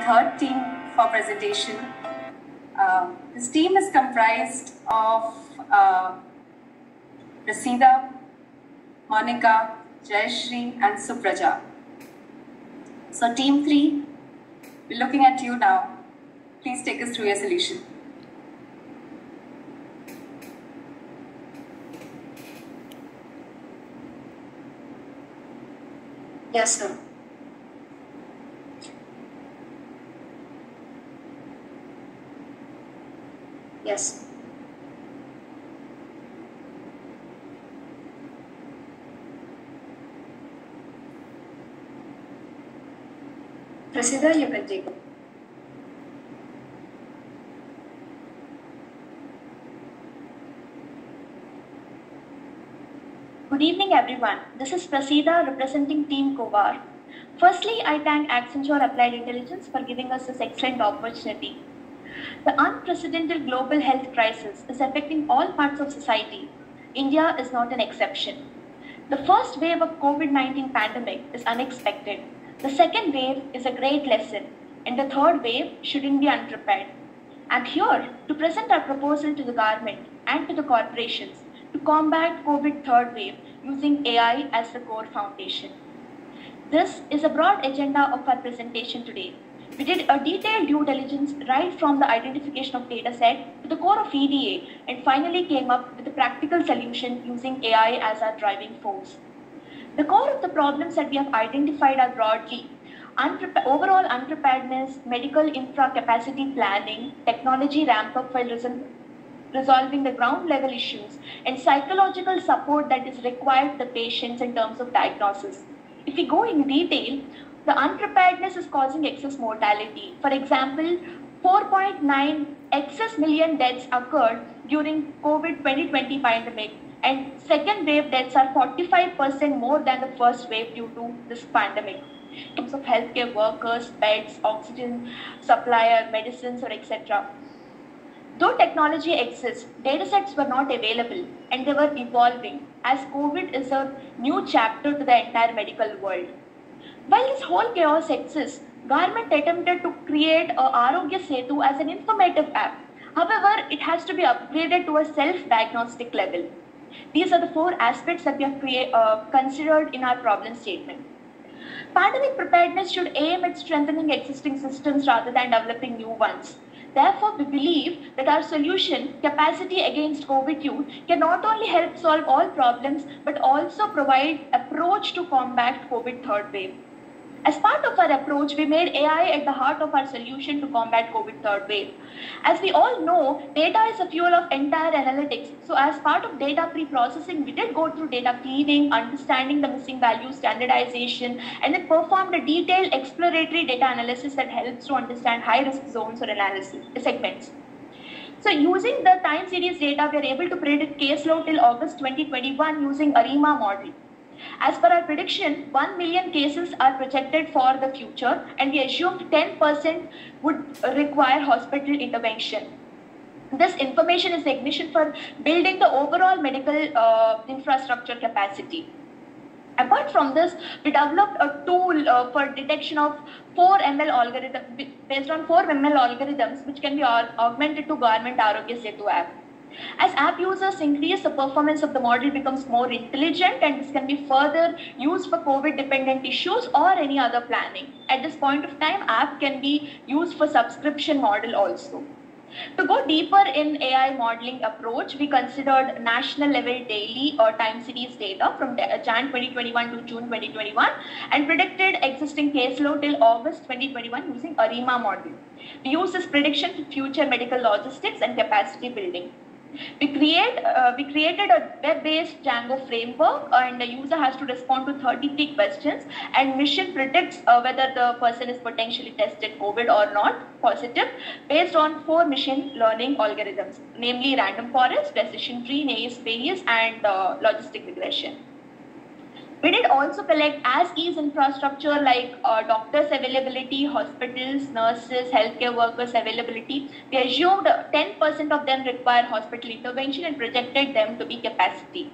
third team for presentation. This team is comprised of Rasida, Monica, Jayashree and Supraja. So team 3, we're looking at you now. Please take us through your solution. Yes, sir. Yes. Rasida, you can take it. Good evening, everyone. This is Prasida representing Team Kovar. Firstly, I thank Accenture Applied Intelligence for giving us this excellent opportunity. The unprecedented global health crisis is affecting all parts of society. India is not an exception. The first wave of COVID-19 pandemic is unexpected. The second wave is a great lesson, and the third wave shouldn't be unprepared. I'm here to present our proposal to the government and to the corporations to combat COVID third wave using AI as the core foundation. This is a broad agenda of our presentation today. We did a detailed due diligence right from the identification of data set to the core of EDA and finally came up with a practical solution using AI as our driving force. The core of the problems that we have identified are broadly overall unpreparedness, medical infra capacity planning, technology ramp up while resolving the ground level issues, and psychological support that is required to the patients in terms of diagnosis. If we go in detail, the unpreparedness is causing excess mortality. For example, 4.9 excess million deaths occurred during COVID 2020 pandemic, and second wave deaths are 45% more than the first wave due to this pandemic. In terms of healthcare workers, beds, oxygen supplier, medicines, or etc. Though technology exists, datasets were not available and they were evolving as COVID is a new chapter to the entire medical world. While this whole chaos exists, government attempted to create a Arogya Setu as an informative app. However, it has to be upgraded to a self-diagnostic level. These are the 4 aspects that we have considered in our problem statement. Pandemic preparedness should aim at strengthening existing systems rather than developing new ones. Therefore, we believe that our solution, Capacity Against COVID-19, can not only help solve all problems, but also provide approach to combat COVID third wave. As part of our approach, we made AI at the heart of our solution to combat COVID third wave. As we all know, data is a fuel of entire analytics. So as part of data pre-processing, we did go through data cleaning, understanding the missing value standardization, and then performed a detailed exploratory data analysis that helps to understand high-risk zones or analysis segments. So using the time series data, we are able to predict caseload till August 2021 using ARIMA model. As per our prediction, 1 million cases are projected for the future, and we assumed 10% would require hospital intervention. This information is the ignition for building the overall medical infrastructure capacity. Apart from this, we developed a tool for detection of 4 ML algorithms based on 4 ML algorithms, which can be augmented to Government Arogya Setu app. As app users increase, the performance of the model becomes more intelligent, and this can be further used for COVID-dependent issues or any other planning. At this point of time, app can be used for subscription model also. To go deeper in AI modeling approach, we considered national level daily or time series data from Jan 2021 to June 2021 and predicted existing caseload till August 2021 using ARIMA model. We use this prediction for future medical logistics and capacity building. We created a web-based Django framework, and the user has to respond to 33 questions, and mission predicts whether the person is potentially tested COVID or not positive based on 4 machine learning algorithms, namely random forest, decision tree, Bayes, and logistic regression. We did also collect as-is infrastructure like doctors availability, hospitals, nurses, healthcare workers availability. We assumed 10% of them require hospital intervention and projected them to be capacity.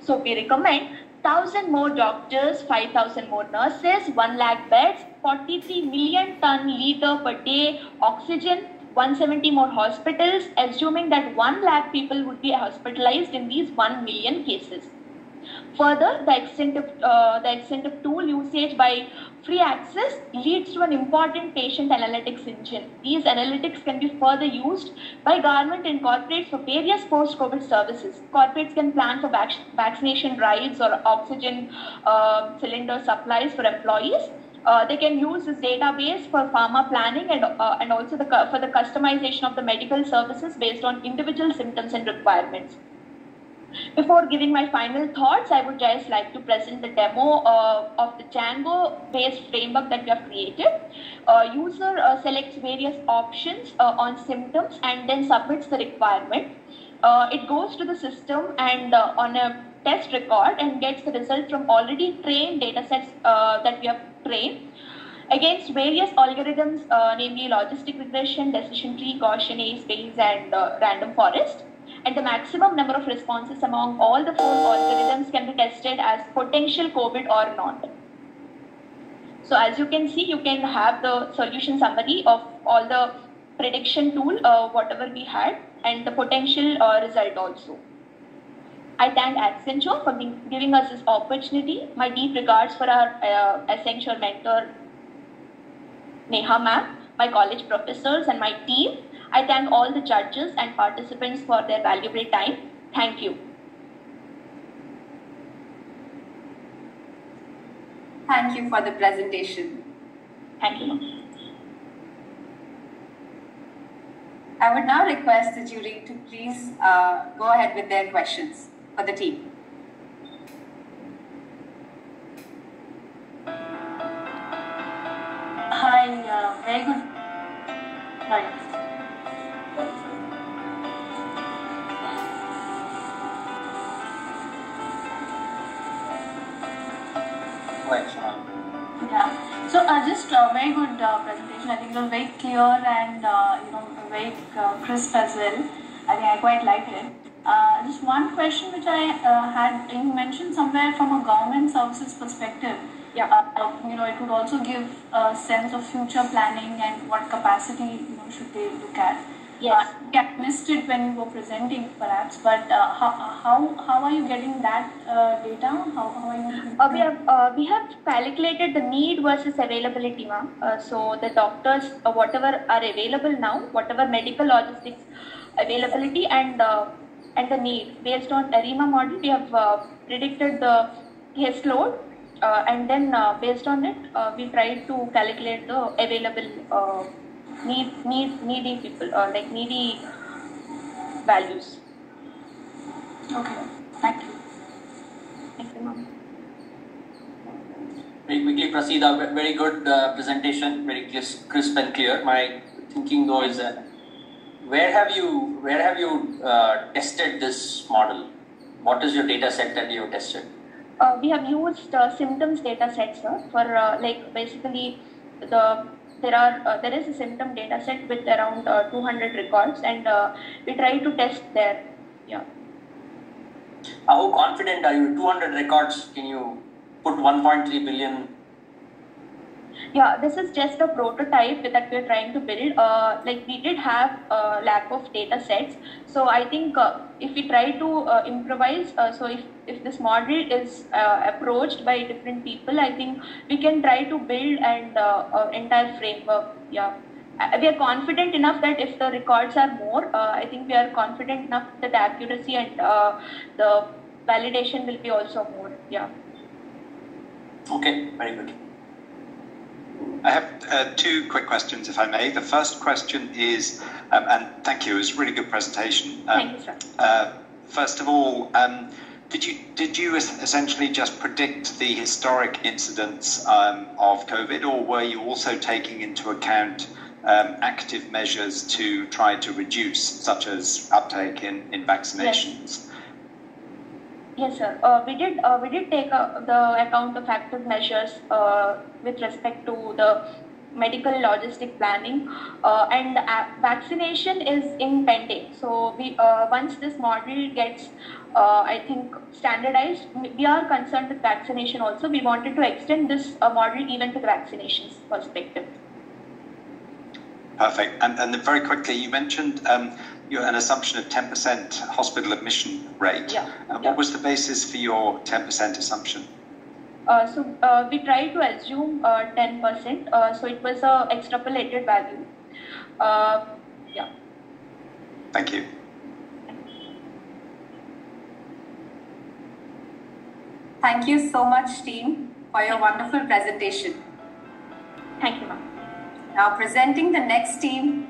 So we recommend 1,000 more doctors, 5,000 more nurses, 1 lakh beds, 43 million ton liter per day oxygen, 170 more hospitals, assuming that 1 lakh people would be hospitalized in these 1 million cases. Further, the extent of tool usage by free access leads to an important patient analytics engine. These analytics can be further used by government and corporates for various post-COVID services. Corporates can plan for vaccination drives or oxygen cylinder supplies for employees. They can use this database for pharma planning and also for the customization of the medical services based on individual symptoms and requirements. Before giving my final thoughts, I would just like to present the demo of the Django-based framework that we have created. User selects various options on symptoms and then submits the requirement. It goes to the system and on a test record and gets the result from already trained datasets that we have trained against various algorithms, namely logistic regression, decision tree, Gaussian, Bayes, and random forest. And the maximum number of responses among all the 4 algorithms can be tested as potential COVID or not. So as you can see, you can have the solution summary of all the prediction tool, whatever we had, and the potential result also. I thank Accenture for giving us this opportunity. My deep regards for our Accenture mentor, Neha ma'am, my college professors and my team. I thank all the judges and participants for their valuable time. Thank you. Thank you for the presentation. Thank you. I would now request the jury to please go ahead with their questions for the team. Hi, very good. Right. Yeah. So just very good presentation. I think it was very clear and very crisp as well. I think I quite liked it. Just one question which I had. You mentioned somewhere from a government services perspective. Yeah. It would also give a sense of future planning and what capacity should they look at. Yes. I missed it when you were presenting, perhaps. But how are you getting that data? How are you? We have calculated the need versus availability, ma'am. So the doctors, whatever are available now, whatever medical logistics availability and the need based on ARIMA model, we have predicted the case load, and then based on it, we tried to calculate the available. Needy people, like needy values. Okay, thank you. Thank you, ma'am. Very quickly, Prasida, very good presentation, very crisp and clear. My thinking though is that where have you tested this model? What is your data set that you have tested? We have used symptoms data sets, sir, for basically there is a symptom data set with around 200 records, and we try to test there. Yeah. How confident are you? 200 records, can you put 1.3 billion? Yeah, this is just a prototype that we're trying to build. We did have a lack of data sets. So I think if we try to improvise, so if this model is approached by different people, I think we can try to build an entire framework. Yeah. We are confident enough that if the records are more, I think we are confident enough that the accuracy and the validation will be also more. Yeah. Okay, very good. I have 2 quick questions, if I may. The first question is, and thank you, it was a really good presentation. Thank you, sir. First of all, did you essentially just predict the historic incidence of COVID, or were you also taking into account active measures to try to reduce, such as uptake in vaccinations? Yes, sir. We did take the account of active measures with respect to the medical logistic planning, and vaccination is in pending. So we once this model gets I think standardized, we are concerned with vaccination also. We wanted to extend this model even to the vaccinations perspective. Perfect. And then very quickly, you mentioned an assumption of 10% hospital admission rate. Yeah. What was the basis for your 10% assumption? So we tried to assume 10%. So it was a extrapolated value. Yeah. Thank you. Thank you so much, team, for your wonderful presentation. Thank you, ma'am. Now presenting the next team